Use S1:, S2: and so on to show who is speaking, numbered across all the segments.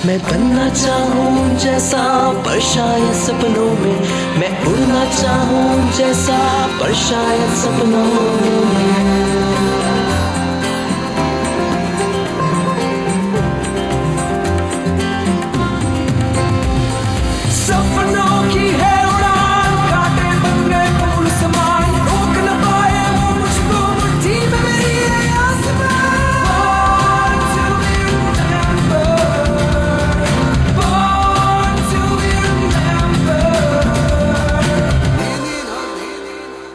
S1: मैं बनना चाहूँ जैसा पर शायद सपनों में, मैं उड़ना चाहूँ जैसा पर शायद सपनों में। सपनों की है उड़ान, कांटे बन गए फूल समान, रोक न पाए वो मुझको मुट्ठी में मेरी है आसमान।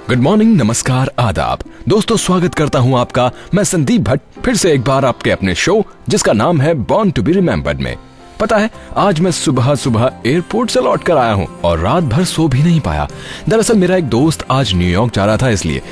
S2: गुड मॉर्निंग, नमस्कार, आदाब दोस्तों, स्वागत करता हूं आपका मैं संदीप भट्ट फिर से एक बार आपके अपने शो जिसका नाम है बॉर्न टू बी रिमेम्बर्ड में। पता है, आज मैं सुबह सुबह एयरपोर्ट से लौट कर आया हूं और रात भर सो भी नहीं पाया। दरअसल मेरा एक दोस्त आज न्यूयॉर्क जा रहा था इसलिए।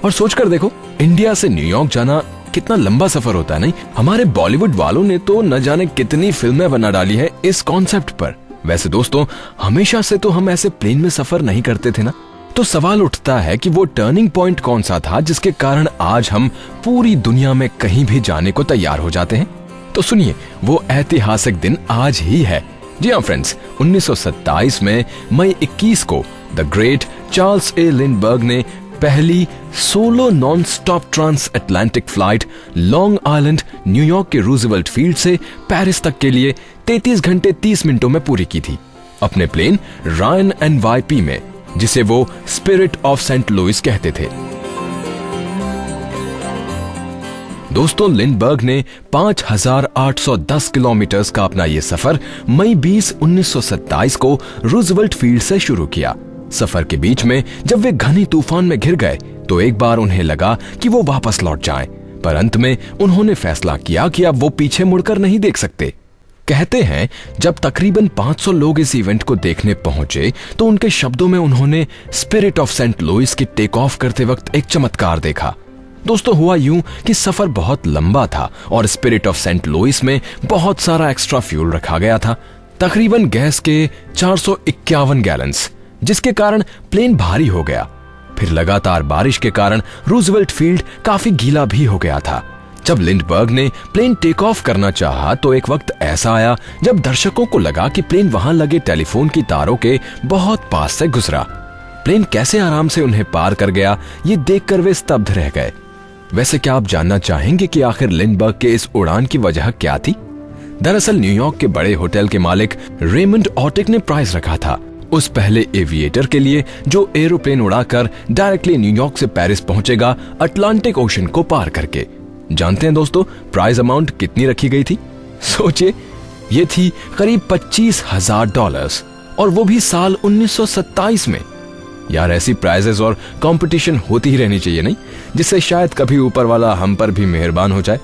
S2: और सोचकर देखो, इंडिया से न्यूयॉर्क जाना कितना लंबा सफर होता है, नहीं? हमारे बॉलीवुड वालों ने तो न जाने कितनी फिल्में बना डाली है इस कॉन्सेप्ट पर। वैसे दोस्तों, हमेशा से तो हम ऐसे प्लेन में सफर नहीं करते थे ना, तो सवाल उठता है कि वो टर्निंग पॉइंट कौन सा था जिसके कारण आज हम पूरी दुनिया में कहीं भी जाने को तैयार हो जाते हैं। तो सुनिए, वो ऐतिहासिक दिन आज ही है। जी हाँ फ्रेंड्स, 1927 में मई 21 को the great Charles A Lindbergh ने पहली solo non stop trans Atlantic flight Long Island न्यूयॉर्क के रूजवेल्ट फील्ड से पेरिस तक के लिए 33 घंटे 30 मिनटों में पूरी की थी, अपने प्लेन रायन NYP में, जिसे वो स्पिरिट ऑफ सेंट लुइस कहते थे। दोस्तों, लिंडबर्ग ने 5,810 किलोमीटर का अपना ये सफर मई 20, 1927 को रूजवेल्ट फील्ड से शुरू किया। सफर के बीच में जब वे घने तूफान में घिर गए तो एक बार उन्हें लगा कि वो वापस लौट जाएं, पर अंत में उन्होंने फैसला किया कि अब वो पीछे मुड़कर नहीं देख सकते। कहते हैं, जब तकरीबन 500 लोग इस इवेंट को देखने पहुंचे तो उनके शब्दों में उन्होंने स्पिरिट ऑफ सेंट लुइस की टेक ऑफ करते वक्त एक चमत्कार देखा। दोस्तों, हुआ यूं कि सफर बहुत लंबा था और स्पिरिट ऑफ सेंट लुइस में बहुत सारा एक्स्ट्रा फ्यूल रखा गया था, तकरीबन गैस के 451 गैलन्स, जिसके कारण प्लेन भारी हो गया। फिर लगातार बारिश के कारण रूजवेल्ट फील्ड काफी गीला भी हो गया था। जब लिंडबर्ग ने प्लेन टेक ऑफ करना चाहा तो एक वक्त ऐसा आया जब दर्शकों को लगा कि प्लेन वहां लगे टेलीफोन की तारों के बहुत पास से गुजरा। प्लेन कैसे आराम से उन्हें पार कर गया, ये देखकर वे स्तब्ध रह गए। वैसे क्या आप जानना चाहेंगे कि आखिर लिंडबर्ग के इस उड़ान की वजह क्या थी? दरअसल न्यूयॉर्क के बड़े होटल के मालिक रेमंड ऑटिक ने प्राइज रखा था उस पहले एविएटर के लिए जो एरोप्लेन उड़ाकर डायरेक्टली न्यूयॉर्क से पेरिस पहुंचेगा अटलांटिक ओशन को पार करके। जानते हैं दोस्तों, प्राइज अमाउंट कितनी रखी गई थी? सोचिए, ये थी करीब $25,000 और वो भी साल 1927 में। यार, ऐसी प्राइजेस और कंपटीशन होती ही रहनी चाहिए, नहीं? जिससे शायद कभी ऊपर वाला हम पर भी मेहरबान हो जाए।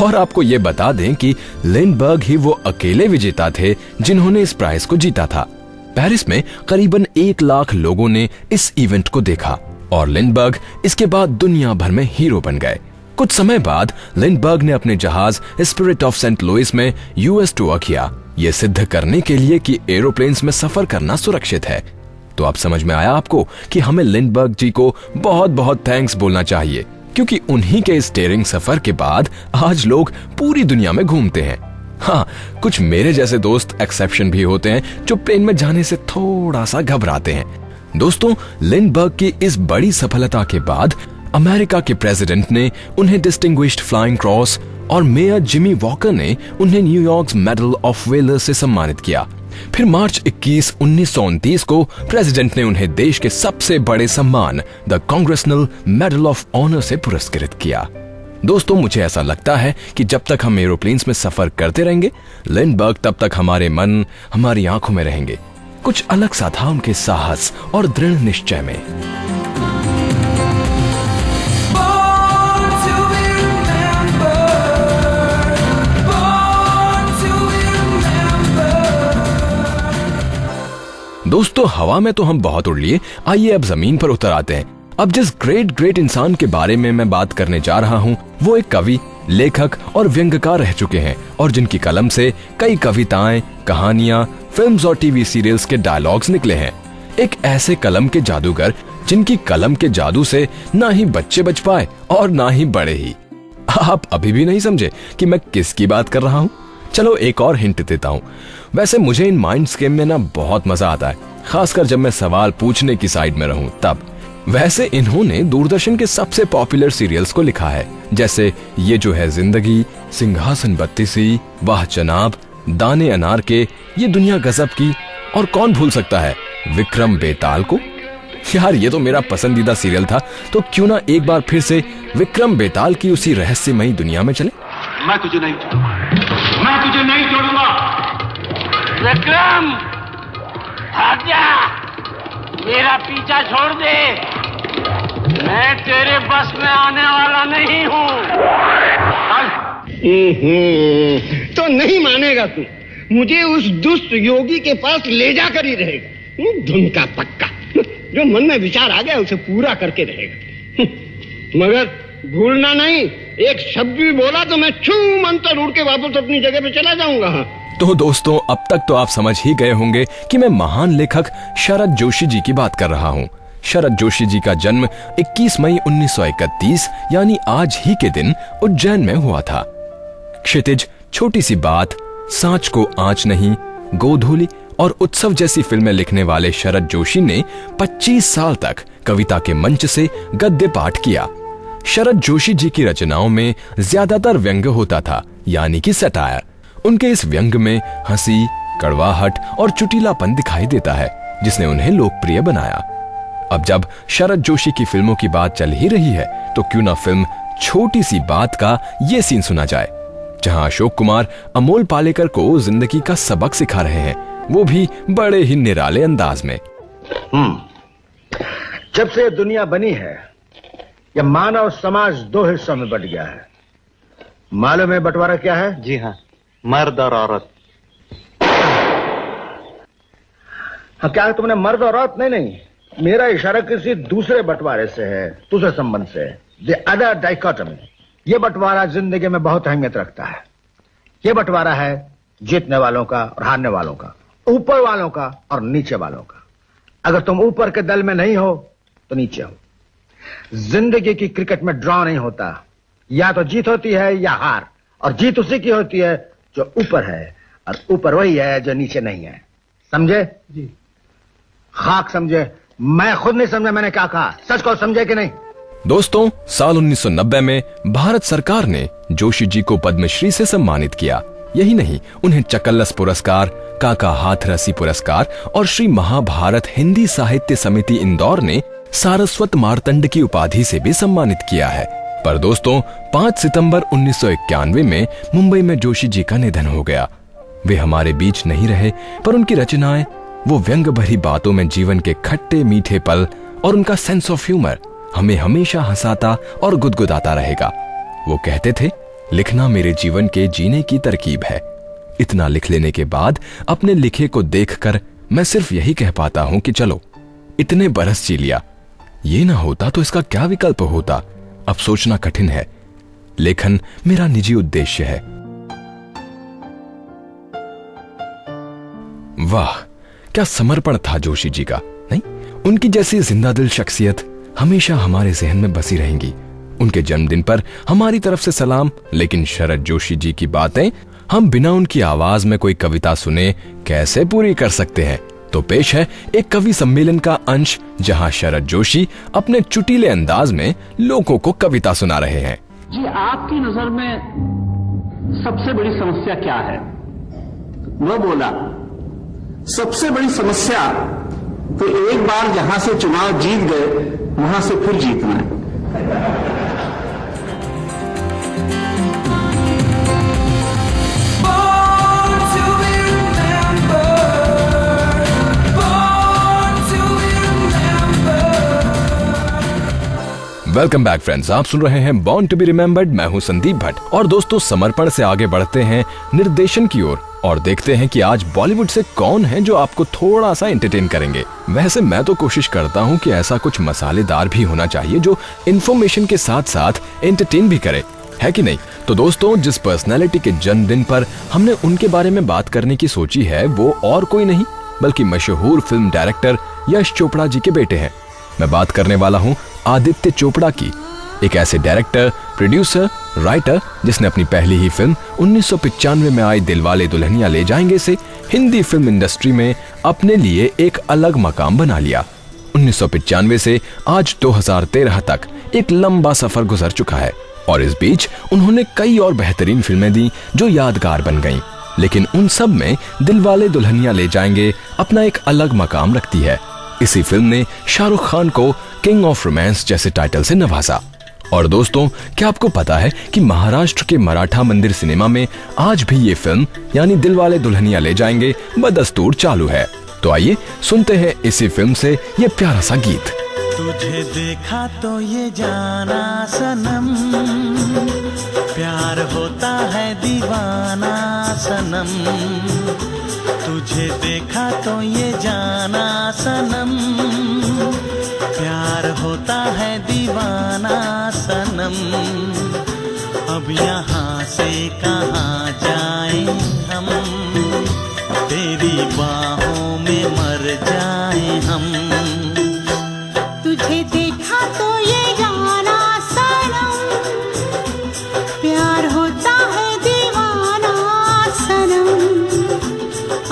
S2: और आपको ये बता दें कि लिंडबर्ग ही वो अकेले विजेता थे जिन्होंने इस प्राइज को जीता था। पेरिस में करीबन 1 लाख लोगों ने इस इवेंट को देखा और लिंडबर्ग इसके बाद दुनिया भर में हीरो बन गए। कुछ समय बाद लिंडबर्ग ने अपने जहाज स्पिरिट ऑफ सेंट लुइस में US टूर किया, ये सिद्ध करने के लिए कि एरोप्लेन्स में सफर करना सुरक्षित है। तो अब समझ में आया आपको कि हमें लिंडबर्ग जी को बहुत बहुत थैंक्स बोलना चाहिए, क्योंकि उन्हीं के इस डेयरिंग सफर के बाद आज लोग पूरी दुनिया में घूमते हैं। हाँ, कुछ मेरे जैसे दोस्त एक्सेप्शन भी होते हैं जो प्लेन में जाने से थोड़ा सा घबराते हैं। दोस्तों, लिंडबर्ग की इस बड़ी सफलता के बाद अमेरिका के प्रेसिडेंट ने उन्हें डिस्टिंग्विश्ड फ्लाइंग क्रॉस और मेयर जिमी वॉकर ने उन्हें न्यूयॉर्क मेडल ऑफ वेलर से सम्मानित किया। फिर मार्च 21, 1929 को प्रेसिडेंट ने उन्हें देश के सबसे बड़े सम्मान the Congressional Medal of Honour से पुरस्कृत किया। दोस्तों, मुझे ऐसा लगता है कि जब तक हम एरोप्लेन्स में सफर करते रहेंगे, लिंडबर्ग तब तक हमारे मन, हमारी आंखों में रहेंगे। कुछ अलग सा था उनके साहस और दृढ़ निश्चय में। दोस्तों, हवा में तो हम बहुत उड़ लिए, आइए अब जमीन पर उतर आते हैं। अब जिस ग्रेट इंसान के बारे में मैं बात करने जा रहा हूँ वो एक कवि, लेखक और व्यंग्यकार रह चुके हैं और जिनकी कलम से कई कविताएं, कहानियां, फिल्म्स और टीवी सीरियल्स के डायलॉग्स निकले हैं। एक ऐसे कलम के जादूगर जिनकी कलम के जादू से ना ही बच्चे बच पाए और ना ही बड़े ही। आप अभी भी नहीं समझे कि मैं किसकी बात कर रहा हूँ? चलो एक और हिंट देता हूँ। वैसे मुझे इन माइंड्स गेम में ना बहुत मजा आता है, खासकर जब मैं सवाल पूछने की साइड में रहूं तब। वैसे इन्होंने दूरदर्शन के सबसे पॉपुलर सीरियल्स को लिखा है, जैसे ये जो है जिंदगी, सिंहासन बत्तीसी, वाह जनाब, दाने अनार के, ये दुनिया गजब की, और कौन भूल सकता है विक्रम बेताल को। यार ये तो मेरा पसंदीदा सीरियल था, तो क्यों ना एक बार फिर से विक्रम बेताल की उसी रहस्यमयी दुनिया में चले।
S3: मैं तुझे नहीं छोड़ूंगा, मैं तुझे नहीं छोड़ूंगा। विक्रम, भाग जा, मेरा पीछा छोड़ दे, मैं तेरे बस में आने वाला नहीं हूँ।
S4: तो नहीं मानेगा तू, मुझे उस दुष्ट योगी के पास ले जाकर ही रहेगा। धुन का पक्का, जो मन में विचार आ गया उसे पूरा करके रहेगा। मगर भूलना नहीं, एक शब्द भी बोला तो मैं छू मंतर उड़ के वापस अपनी जगह पे चला जाऊंगा।
S2: तो दोस्तों अब तक तो आप समझ ही गए होंगे कि मैं महान लेखक शरद जोशी जी की बात कर रहा हूँ। शरद जोशी जी का जन्म 21 मई 1931 यानी आज ही के दिन उज्जैन में हुआ था। क्षितिज, छोटी सी बात, सांच को आंच नहीं, गोधूली और उत्सव जैसी फिल्में लिखने वाले शरद जोशी ने 25 साल तक कविता के मंच से गद्य पाठ किया। शरद जोशी जी की रचनाओं में ज्यादातर व्यंग्य होता था, यानी कि सटायर। उनके इस व्यंग्य में हंसी, कड़वाहट और चुटीलापन दिखाई देता है, जिसने उन्हें लोकप्रिय बनाया। अब जब शरद जोशी की फिल्मों की बात चल ही रही है, तो क्यों ना फिल्म छोटी सी बात का ये सीन सुना जाए, जहां अशोक कुमार अमोल पालेकर को जिंदगी का सबक सिखा रहे हैं, वो भी बड़े ही निराले अंदाज में।
S4: जब से दुनिया बनी है, यह मानव समाज दो हिस्सों में बट गया है। मालूम है बंटवारा क्या है?
S5: जी हाँ, मर्द और औरत।
S4: हाँ, क्या तुमने मर्द और औरत? नहीं, मेरा इशारा किसी दूसरे बंटवारे से है, दूसरे संबंध से। The other dichotomy. यह बंटवारा जिंदगी में बहुत अहमियत रखता है। यह बंटवारा है जीतने वालों का और हारने वालों का, ऊपर वालों का और नीचे वालों का। अगर तुम ऊपर के दल में नहीं हो तो नीचे हो। जिंदगी की क्रिकेट में ड्रॉ नहीं होता, या तो जीत होती है या हार, और जीत उसी की होती है जो ऊपर है, और ऊपर वही है जो नीचे नहीं है। समझे? जी। खाक समझे? मैं खुद नहीं समझा मैंने क्या कहा, सच को समझे कि नहीं?
S2: दोस्तों, साल 1990 में भारत सरकार ने जोशी जी को पद्मश्री से सम्मानित किया। यही नहीं, उन्हें चकल्लस पुरस्कार, काका हाथरसी पुरस्कार और श्री महाभारत हिंदी साहित्य समिति इंदौर ने सारस्वत मार्तंड की उपाधि से भी सम्मानित किया है। पर दोस्तों, 5 सितंबर 1991 में मुंबई में जोशी जी का निधन हो गया। वे हमारे बीच नहीं रहे, पर उनकी रचनाएं, वो व्यंग भरी बातों में जीवन के खट्टे मीठे पल और उनका सेंस ऑफ ह्यूमर हमें हमेशा हंसाता और गुदगुदाता रहेगा। वो कहते थे, लिखना मेरे जीवन के जीने की तरकीब है। इतना लिख लेने के बाद अपने लिखे को देखकर मैं सिर्फ यही कह पाता हूं कि चलो, इतने बरस जी लिया, ये ना होता तो इसका क्या विकल्प होता, अब सोचना कठिन है। लेखन मेरा निजी उद्देश्य है। वाह, क्या समर्पण था जोशी जी का, नहीं? उनकी जैसी जिंदा दिल शख्सियत हमेशा हमारे जहन में बसी रहेंगी। उनके जन्मदिन पर हमारी तरफ से सलाम। लेकिन शरद जोशी जी की बातें हम बिना उनकी आवाज में कोई कविता सुने कैसे पूरी कर सकते हैं? तो पेश है एक कवि सम्मेलन का अंश, जहां शरद जोशी अपने चुटीले अंदाज में लोगों को कविता सुना रहे हैं।
S6: जी, आपकी नजर में सबसे बड़ी समस्या क्या है?
S5: वो बोला, सबसे बड़ी समस्या तो एक बार जहां से चुनाव जीत गए वहां से फिर जीतना है।
S2: वेलकम बैक फ्रेंड्स, आप सुन रहे हैं बॉर्न टू बी रिमेम्बर्ड। मैं हूं संदीप भट्ट। और दोस्तों, समर्पण से आगे बढ़ते हैं निर्देशन की ओर और देखते हैं कि आज बॉलीवुड से कौन है जो आपको थोड़ा सा एंटरटेन करेंगे। वैसे मैं तो कोशिश करता हूं कि ऐसा कुछ मसालेदार भी होना चाहिए जो इन्फॉर्मेशन के साथ साथ एंटरटेन भी करे, है कि नहीं? तो दोस्तों, जिस पर्सनैलिटी के जन्मदिन पर हमने उनके बारे में बात करने की सोची है, वो और कोई नहीं बल्कि मशहूर फिल्म डायरेक्टर यश चोपड़ा जी के बेटे हैं। मैं बात करने वाला हूं आदित्य चोपड़ा की। एक ऐसे डायरेक्टर, प्रोड्यूसर, राइटर जिसने अपनी पहली ही फिल्म 1995 में आई दिलवाले दुल्हनिया ले जाएंगे से हिंदी फिल्म इंडस्ट्री में अपने लिए एक अलग मकाम बना लिया। 1995 से आज 2013 तक एक लंबा सफर गुजर चुका है और इस बीच उन्होंने कई और बेहतरीन फिल्में दी जो यादगार बन गईं। लेकिन उन सब में दिलवाले दुल्हनिया ले जाएंगे अपना एक अलग मकाम रखती है। इसी फिल्म ने शाहरुख खान को किंग ऑफ रोमांस जैसे टाइटल से नवाजा। और दोस्तों, क्या आपको पता है कि महाराष्ट्र के मराठा मंदिर सिनेमा में आज भी ये फिल्म यानी दिलवाले दुल्हनिया ले जाएंगे बदस्तूर चालू है। तो आइए सुनते हैं इसी फिल्म से ये प्यारा सा गीत।
S7: तुझे देखा तो ये जाना सनम, प्यार होता है दीवाना सनम। तुझे देखा तो ये जाना सनम, प्यार होता है दीवाना सनम। अब यहाँ से कहाँ जाएं हम, तेरी बाहों में मर जाएं हम।
S8: तुझे देखा तो ये जाना सनम, प्यार होता है दीवाना सनम।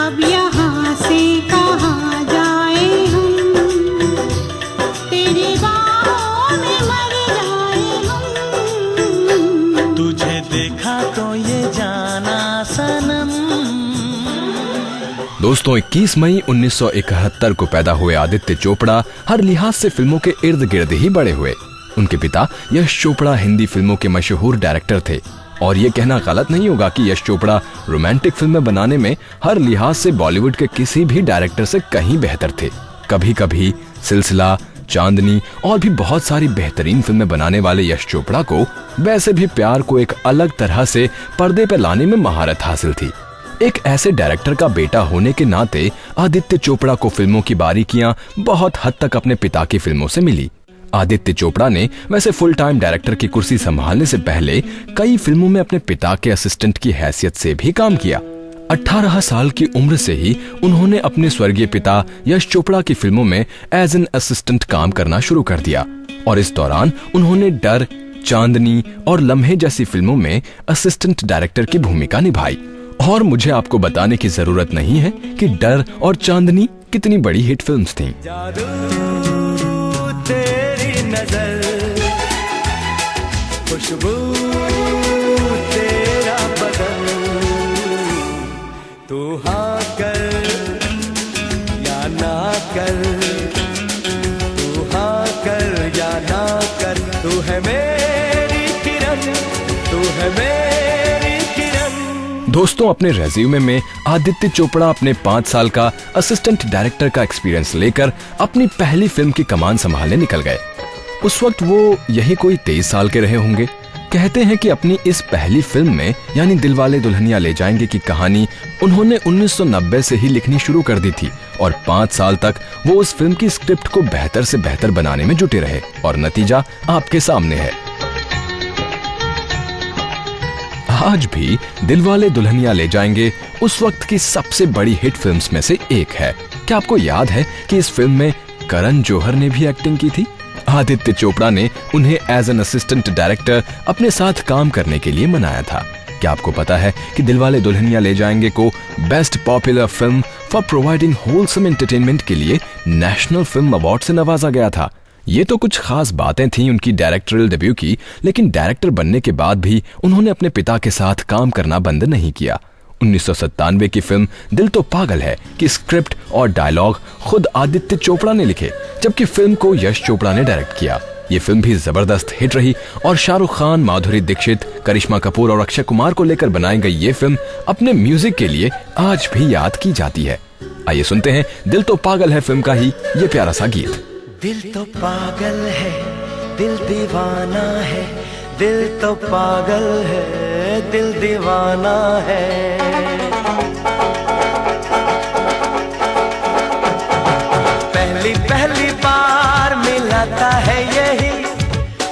S8: अब यहाँ से कहाँ जाए हम, तेरी बाहों में मर जाए हम।
S7: तुझे देखा तो ये जाना सनम।
S2: दोस्तों, 21 मई 1971 को पैदा हुए आदित्य चोपड़ा हर लिहाज से फिल्मों के इर्द गिर्द ही बड़े हुए। उनके पिता यश चोपड़ा हिंदी फिल्मों के मशहूर डायरेक्टर थे और ये कहना गलत नहीं होगा कि यश चोपड़ा रोमांटिक फिल्में बनाने में हर लिहाज से बॉलीवुड के किसी भी डायरेक्टर से कहीं बेहतर थे। कभी कभी, सिलसिला, चांदनी और भी बहुत सारी बेहतरीन फिल्में बनाने वाले यश चोपड़ा को वैसे भी प्यार को एक अलग तरह से पर्दे पर लाने में महारत हासिल थी। एक ऐसे डायरेक्टर का बेटा होने के नाते आदित्य चोपड़ा को फिल्मों की बारीकियां बहुत हद तक अपने पिता की फिल्मों से मिली। आदित्य चोपड़ा ने वैसे फुल टाइम डायरेक्टर की कुर्सी संभालने से पहले कई फिल्मों में अपने पिता के असिस्टेंट की हैसियत से भी काम किया। 18 साल की उम्र से ही उन्होंने अपने स्वर्गीय पिता यश चोपड़ा की फिल्मों में एज एन असिस्टेंट काम करना शुरू कर दिया और इस दौरान उन्होंने डर, चांदनी और लम्हे जैसी फिल्मों में असिस्टेंट डायरेक्टर की भूमिका निभाई। और मुझे आपको बताने की जरूरत नहीं है कि डर और चांदनी कितनी बड़ी हिट फिल्म्स थीं।
S7: जादू तेरी नजर, खुशबू तेरा बदन, तू हाँ कर या ना कर, तू हाँ कर या ना कर, तू है मेरी किरण, तू है मेरी किरण।
S2: दोस्तों, अपने रेज्यूमे में आदित्य चोपड़ा अपने 5 साल का असिस्टेंट डायरेक्टर का एक्सपीरियंस लेकर अपनी पहली फिल्म की कमान संभालने निकल गए। उस वक्त वो यही कोई 23 साल के रहे होंगे। कहते हैं कि अपनी इस पहली फिल्म में यानी दिलवाले दुल्हनिया ले जाएंगे की कहानी उन्होंने 1990 से ही लिखनी शुरू कर दी थी और 5 साल तक वो उस फिल्म की स्क्रिप्ट को बेहतर से बेहतर बनाने में जुटे रहे और नतीजा आपके सामने है। आज भी दिलवाले दुल्हनिया ले जाएंगे उस वक्त की सबसे बड़ी हिट फिल्म्स में से एक है। क्या आपको याद है कि इस फिल्म में करण जौहर ने भी एक्टिंग की थी? आदित्य चोपड़ा ने उन्हें एज एन असिस्टेंट डायरेक्टर अपने साथ काम करने के लिए मनाया था। क्या आपको पता है कि दिलवाले दुल्हनिया ले जाएंगे को best popular film for providing wholesome entertainment के लिए नेशनल फिल्म अवार्ड से नवाजा गया था। ये तो कुछ खास बातें थीं उनकी डायरेक्टोरियल डेब्यू की, लेकिन डायरेक्टर बनने के बाद भी उन्होंने अपने पिता के साथ काम करना बंद नहीं किया। 1997 की फिल्म दिल तो पागल है की स्क्रिप्ट और डायलॉग खुद आदित्य चोपड़ा ने लिखे, जबकि फिल्म को यश चोपड़ा ने डायरेक्ट किया। ये फिल्म भी जबरदस्त हिट रही और शाहरुख खान, माधुरी दीक्षित, करिश्मा कपूर और अक्षय कुमार को लेकर बनाई गई ये फिल्म अपने म्यूजिक के लिए आज भी याद की जाती है। आइए सुनते हैं दिल तो पागल है फिल्म का ही ये प्यारा सा गीत।
S7: दिल तो पागल है, दिल दीवाना है, दिल तो पागल है, दिल दीवाना है। पहली पहली बार मिलाता है यही,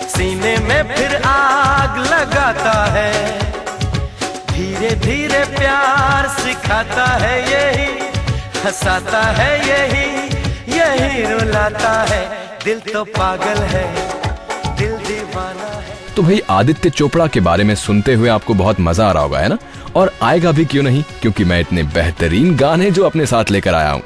S7: सीने में फिर आग लगाता है। धीरे धीरे प्यार सिखाता है यही, हंसाता है यही, यही रुलाता है। दिल तो पागल है, दिल दीवाना है।
S2: तो भाई आदित्य चोपड़ा के बारे में सुनते हुए आपको बहुत मजा आ रहा होगा, है ना? और आएगा भी क्यों नहीं, क्योंकि मैं इतने बेहतरीन गाने जो अपने साथ लेकर आया हूँ।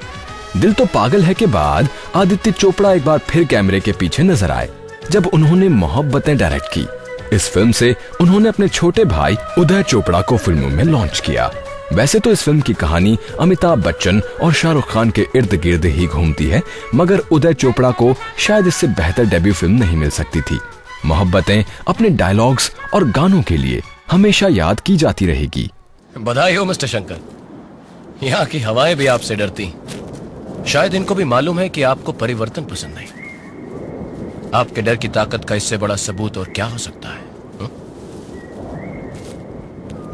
S2: दिल तो पागल है के बाद आदित्य चोपड़ा एक बार फिर कैमरे के पीछे नजर आए जब उन्होंने मोहब्बतें डायरेक्ट की। इस फिल्म से उन्होंने अपने छोटे भाई उदय चोपड़ा को फिल्मों में लॉन्च किया। वैसे तो इस फिल्म की कहानी अमिताभ बच्चन और शाहरुख खान के इर्द गिर्द ही घूमती है, मगर उदय चोपड़ा को शायद इससे बेहतर डेब्यू फिल्म नहीं मिल सकती थी। मोहब्बतें अपने डायलॉग्स और गानों के लिए हमेशा याद की जाती रहेगी।
S9: बधाई हो मिस्टर शंकर, यहाँ की हवाएं भी आपसे डरती। शायद इनको भी मालूम है कि आपको परिवर्तन पसंद नहीं। आपके डर की ताकत का इससे बड़ा सबूत और क्या हो सकता है?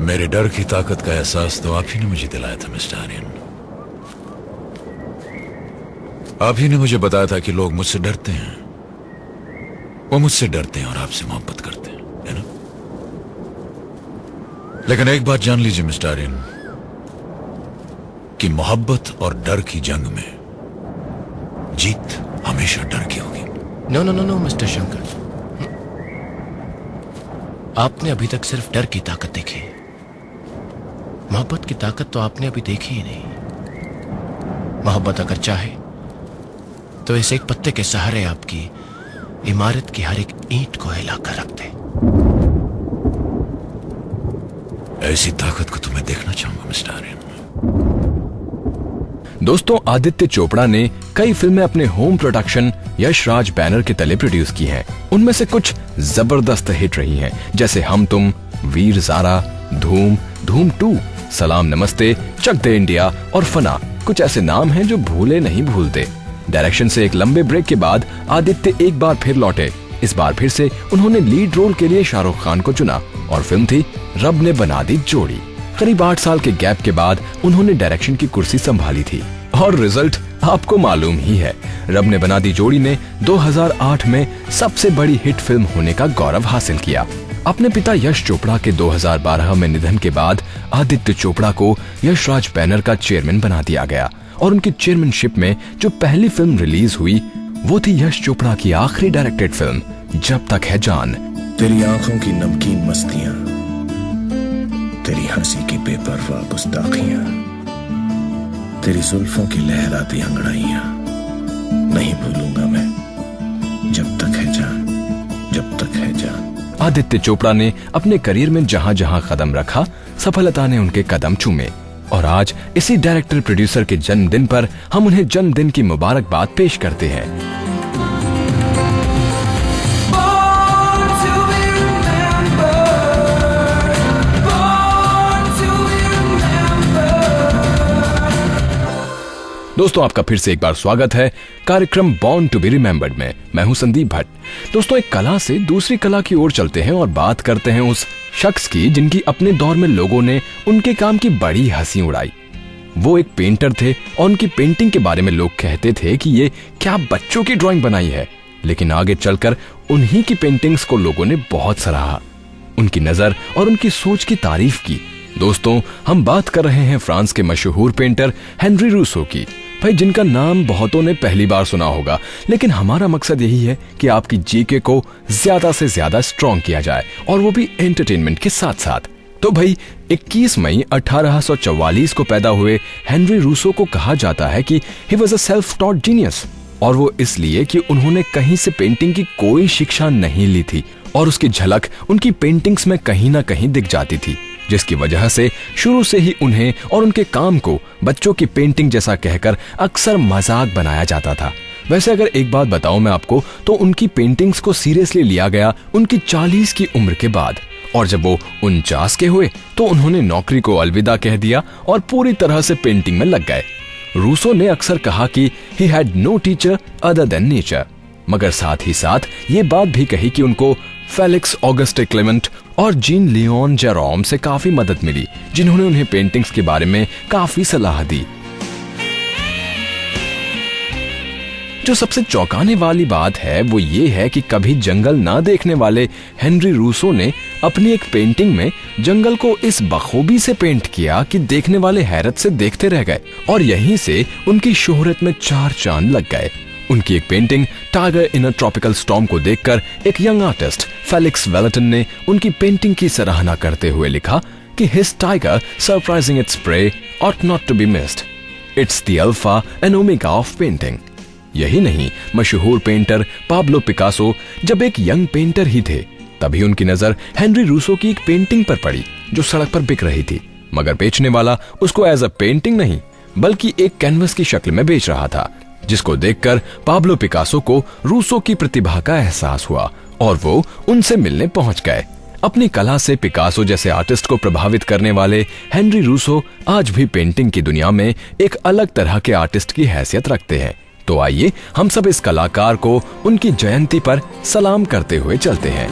S10: मेरे डर की ताकत का एहसास तो आप ही ने मुझे दिलाया था मिस्टर आर्यन। आप ही ने मुझे बताया था कि लोग मुझसे डरते हैं, वो मुझसे डरते हैं और आपसे मोहब्बत करते हैं, है ना? लेकिन एक बात जान लीजिए मिस्टर आर्यन कि मोहब्बत और डर की जंग में जीत हमेशा डर की होगी।
S9: No no no no mister Shankar, आपने अभी तक सिर्फ डर की ताकत देखी, मोहब्बत की ताकत तो आपने अभी देखी ही नहीं। मोहब्बत अगर चाहे तो इस एक पत्ते के सहारे आपकी इमारत की हर एक ईंट को हिलाकर रख दे।
S10: ऐसी ताकत को तो मैं देखना चाहूंगा मिस्टर आर्यन।
S2: दोस्तों, आदित्य चोपड़ा ने कई फिल्में अपने home production Yash Raj banner के तले प्रोड्यूस की हैं। उनमें से कुछ जबरदस्त हिट रही हैं, जैसे हम तुम, वीर ज़ारा, धूम, धूम 2, सलाम नमस्ते, चक दे इंडिया और फना कुछ ऐसे नाम हैं जो भूले नहीं भूलते। डायरेक्शन से एक लंबे ब्रेक के बाद आदित्य एक बार फिर लौटे। इस बार फिर से उन्होंने लीड रोल के लिए शाहरुख खान को चुना और फिल्म थी रब ने बना दी जोड़ी। करीब 8 साल के गैप के बाद उन्होंने डायरेक्शन की कुर्सी संभाली थी और रिजल्ट आपको मालूम ही है। रब ने बना दी जोड़ी ने 2008 में सबसे बड़ी हिट फिल्म होने का गौरव हासिल किया। अपने पिता यश चोपड़ा के 2012 में निधन के बाद आदित्य चोपड़ा को यश राज बैनर का चेयरमैन बना दिया गया और उनकी चेयरमैनशिप में जो पहली फिल्म रिलीज हुई वो थी यश चोपड़ा की आखिरी डायरेक्टेड फिल्म जब तक है जान।
S11: तेरी आंखों की नमकीन मस्तियां, तेरी हंसी की बेपरवाह गुस्ताखियां, तेरी जुल्फों की लहराती अंगड़ाइयां नहीं भूलूंगा मैं जब तक है जान, जब तक है जान।
S2: आदित्य चोपड़ा ने अपने करियर में जहां जहां कदम रखा, सफलता ने उनके कदम चूमे और आज इसी डायरेक्टर प्रोड्यूसर के जन्मदिन पर हम उन्हें जन्मदिन की मुबारकबाद पेश करते हैं। दोस्तों, आपका फिर से एक बार स्वागत है कार्यक्रम बॉर्न टू बी रिमेम्बर्ड में। मैं हूं संदीप भट्ट। दोस्तों, एक कला से दूसरी कला की ओर चलते हैं और बात करते हैं उस शख्स की जिनकी अपने दौर में लोगों ने उनके काम की बड़ी हंसी उड़ाई। वो एक पेंटर थे और उनकी पेंटिंग के बारे में लोग कहते थे कि ये क्या बच्चों की ड्राइंग बनाई है, लेकिन आगे चलकर उन्हीं की पेंटिंग्स को लोगों ने बहुत सराहा, उनकी नजर और उनकी सोच की तारीफ की। दोस्तों, हम बात कर रहे हैं फ्रांस के मशहूर पेंटर हेनरी रूसो की। भाई, जिनका नाम बहुतों ने पहली बार सुना होगा, लेकिन हमारा मकसद यही है कि आपकी जीके को ज्यादा से ज्यादा स्ट्रॉन्ग किया जाए और वो भी एंटरटेनमेंट के साथ साथ। तो भाई, 21 मई 1844 को पैदा हुए हेनरी रूसो को कहा जाता है कि he was a self taught genius, और वो इसलिए कि उन्होंने कहीं से पेंटिंग की कोई शिक्षा नहीं ली थी और उसकी झलक उनकी पेंटिंग्स में कहीं ना कहीं दिख जाती थी, जिसकी वजह से शुरू से ही उन्हें और उनके काम को बच्चों की पेंटिंग जैसा कहकर अक्सर मजाक बनाया जाता था। वैसे अगर एक बात बताऊं मैं आपको, तो उनकी पेंटिंग्स को सीरियसली लिया गया उनकी 40 की उम्र के बाद, और जब वो 49 के हुए तो उन्होंने नौकरी को अलविदा कह दिया और पूरी तरह से पेंटिंग में लग गए। रूसो ने अक्सर कहा कि he had no teacher other than nature, मगर साथ ही साथ ये बात भी कही कि उनको फेलिक्स ऑगस्टे क्लेमेंट और जीन लियोन जेरोम से काफी मदद मिली, जिन्होंने उन्हें पेंटिंग्स के बारे में काफी सलाह दी। जो सबसे चौंकाने वाली बात है वो ये है कि कभी जंगल ना देखने वाले हेनरी रूसो ने अपनी एक पेंटिंग में जंगल को इस बखूबी से पेंट किया कि देखने वाले हैरत से देखते रह गए, और यहीं से उनकी शोहरत में 4 चांद लग गए। उनकी एक painting tiger in a tropical storm को देखकर एक यंग आर्टिस्ट फेलिक्स वेलेटन ने उनकी पेंटिंग की सराहना करते हुए लिखा कि his tiger surprising its prey ought not to be missed. It's the alpha and omega of painting. यही नहीं, मशहूर पेंटर पाब्लो पिकासो जब एक यंग पेंटर ही थे तभी उनकी नजर हेनरी रूसो की एक पेंटिंग पर पड़ी जो सड़क पर बिक रही थी, मगर बेचने वाला उसको एज अ पेंटिंग नहीं बल्कि एक कैनवस की शक्ल में बेच रहा था, जिसको देखकर पाब्लो पिकासो को रूसो की प्रतिभा का एहसास हुआ और वो उनसे मिलने पहुंच गए। अपनी कला से पिकासो जैसे आर्टिस्ट को प्रभावित करने वाले हेनरी रूसो आज भी पेंटिंग की दुनिया में एक अलग तरह के आर्टिस्ट की हैसियत रखते हैं। तो आइए हम सब इस कलाकार को उनकी जयंती पर सलाम करते हुए चलते हैं।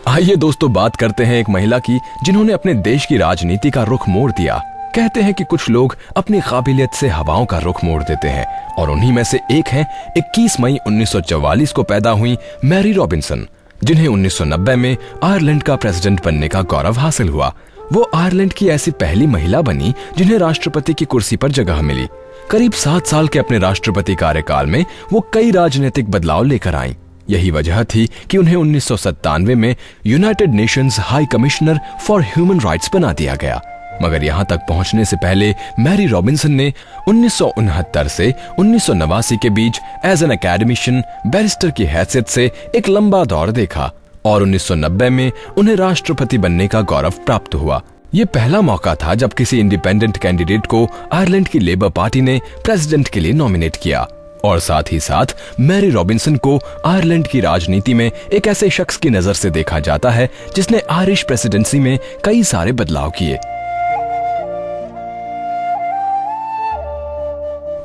S2: आइए दोस्तों बात करते हैं एक महिला की जिन्होंने अपने देश की राजनीति का रुख मोड़ दिया। कहते हैं कि कुछ लोग अपनी काबिलियत से हवाओं का रुख मोड़ देते हैं और उन्हीं में से एक हैं 21 मई 1944 को पैदा हुई मैरी रॉबिन्सन, जिन्हें 1990 में आयरलैंड का प्रेसिडेंट बनने का गौरव हासिल हुआ। वो आयरलैंड की ऐसी पहली महिला बनी जिन्हें राष्ट्रपति की कुर्सी पर जगह मिली। करीब 7 साल के अपने राष्ट्रपति कार्यकाल में वो कई राजनीतिक बदलाव लेकर आईं। यही वजह थी कि उन्हें 1997 में United Nations high commissioner for human rights बना दिया गया। मगर यहां तक पहुंचने से पहले मैरी रॉबिन्सन ने 1969 से 1989 के बीच एज एन एकेडमिशियन बैरिस्टर की हैसियत से एक लंबा दौर देखा और 1990 में उन्हें राष्ट्रपति बनने का गौरव प्राप्त हुआ। ये पहला मौका था जब किसी इंडिपेंडेंट कैंडिडेट को आयरलैंड की लेबर पार्टी ने प्रेसिडेंट के लिए नॉमिनेट किया और साथ ही साथ मैरी रॉबिन्सन को आयरलैंड की राजनीति में एक ऐसे शख्स की नजर से देखा जाता है जिसने आयरिश प्रेसिडेंसी में कई सारे बदलाव किए।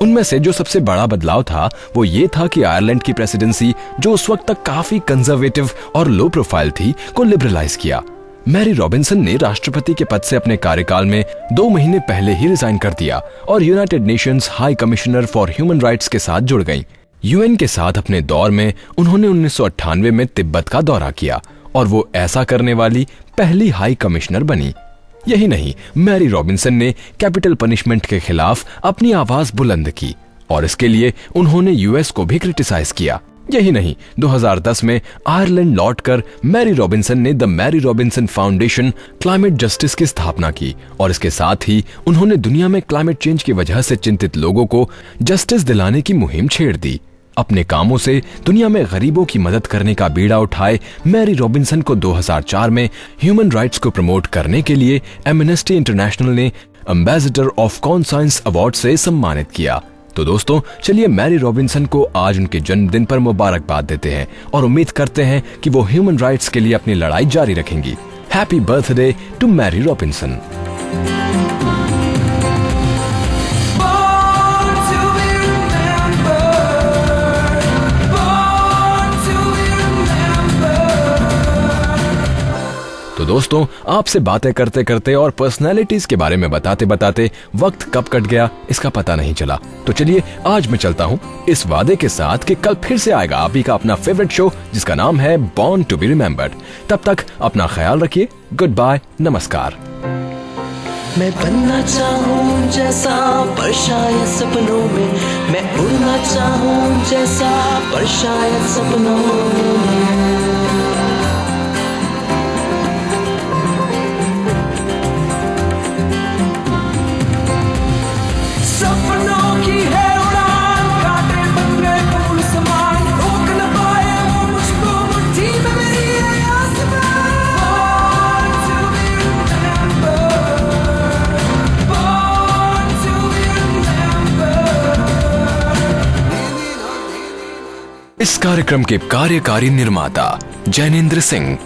S2: उनमें से जो सबसे बड़ा बदलाव था वो ये था कि आयरलैंड की प्रेसिडेंसी, जो उस वक्त तक काफी कंजर्वेटिव और लो प्रोफाइल थी, को लिबरलाइज किया। मैरी रॉबिन्सन ने राष्ट्रपति के पद से अपने कार्यकाल में 2 महीने पहले ही रिजाइन कर दिया और United Nations high commissioner for human rights के साथ जुड़ गईं। यूएन के साथ अपने दौर में उन्होंने 1998 में तिब्बत का दौरा किया और वो ऐसा करने वाली पहली हाई कमिश्नर बनी। यही नहीं, मैरी रॉबिन्सन ने कैपिटल पनिशमेंट के खिलाफ अपनी आवाज बुलंद की और इसके लिए उन्होंने यूएस को भी क्रिटिसाइज किया। यही नहीं, 2010 में आयरलैंड लौटकर मैरी रॉबिन्सन ने the Mary Robinson Foundation climate justice की स्थापना की और इसके साथ ही उन्होंने दुनिया में क्लाइमेट चेंज की वजह से चिंतित लोगों को जस्टिस दिलाने की मुहिम छेड़ दी। अपने कामों से दुनिया में गरीबों की मदद करने का बीड़ा उठाए मैरी रॉबिन्सन को 2004 में ह्यूमन राइट्स को प्रमोट करने के लिए एमनेस्टी इंटरनेशनल ने एम्बेसडर ऑफ कॉन्साइंस अवार्ड से सम्मानित किया। तो दोस्तों चलिए मैरी रॉबिन्सन को आज उनके जन्मदिन पर मुबारकबाद देते हैं और उम्मीद करते हैं कि वो ह्यूमन राइट्स के लिए अपनी लड़ाई जारी रखेंगी। Happy birthday to Mary Robinson. तो दोस्तों आपसे बातें करते करते और पर्सनैलिटीज के बारे में बताते बताते वक्त कब कट गया इसका पता नहीं चला। तो चलिए आज मैं चलता हूँ इस वादे के साथ कि कल फिर से आएगा आप ही का अपना फेवरेट शो जिसका नाम है बॉर्न टू बी रिमेम्बर्ड। तब तक अपना ख्याल रखिए। गुड बाय, नमस्कार।
S1: मैं बनना चाहूँ जैसा पर शायद सपनों में, मैं उड़ना चाहूँ जैसा पर शायद सपनों में।
S2: इस कार्यक्रम के कार्यकारी निर्माता जैनेंद्र सिंह,